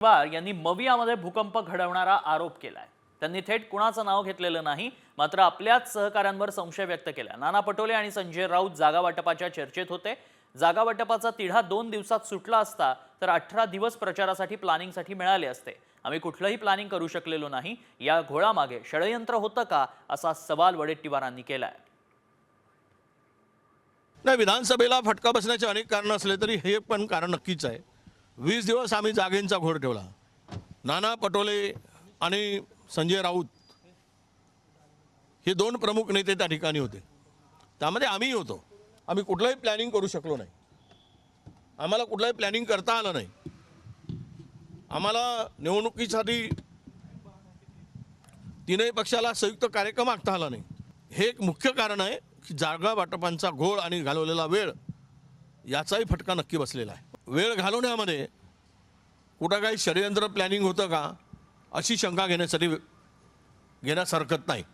पवार यांनी मवियामध्ये भूकंप घडवणारा आरोप केलाय। त्यांनी थेट कुणाचं नाव घेतलेलं नाही, मात्र आपल्याच सहकाऱ्यांवर संशय व्यक्त केला। नाना पटोले आणि संजय राऊत जागा वाटपाच्या चर्चेत होते। जागा वाटपाचा तिढा 2 दिवसात सुटला असता तर 18 दिवस प्रचारासाठी प्लॅनिंगसाठी मिळाले असते। आम्ही कुठलंही प्लॅनिंग करू शकलेलो नाही। या घोळामागे षडयंत्र होतं का असा सवाल वडेट्टीवारांनी केलाय। नाही, विधानसभेला फटका बसण्याचे अनेक कारण असले तरी हे पण कारण नक्कीच आहे। 20 दिवस आम्ही जागेंचा घोर ठेवला। नाना पटोले आणि संजय राऊत हे 2 प्रमुख नेते त्या ठिकाणी होते, त्यामध्ये आम्ही होतो। आम्ही कुठलंही प्लॅनिंग करू शकलो नाही। आम्हाला कुठलंही प्लॅनिंग करता आलं नाही। आम्हाला निवडणुकीसाठी तीनही पक्षाला संयुक्त कार्यक्रम आखता आला नाही। हे एक मुख्य कारण आहे की जागा वाटपांचा घोळ आणि घालवलेला वेळ याचाही फटका नक्की बसलेला आहे। वेळ घालवण्यामध्ये कुठं काही षडयंत्र प्लॅनिंग होतं का अशी शंका घेण्यास हरकत नाही।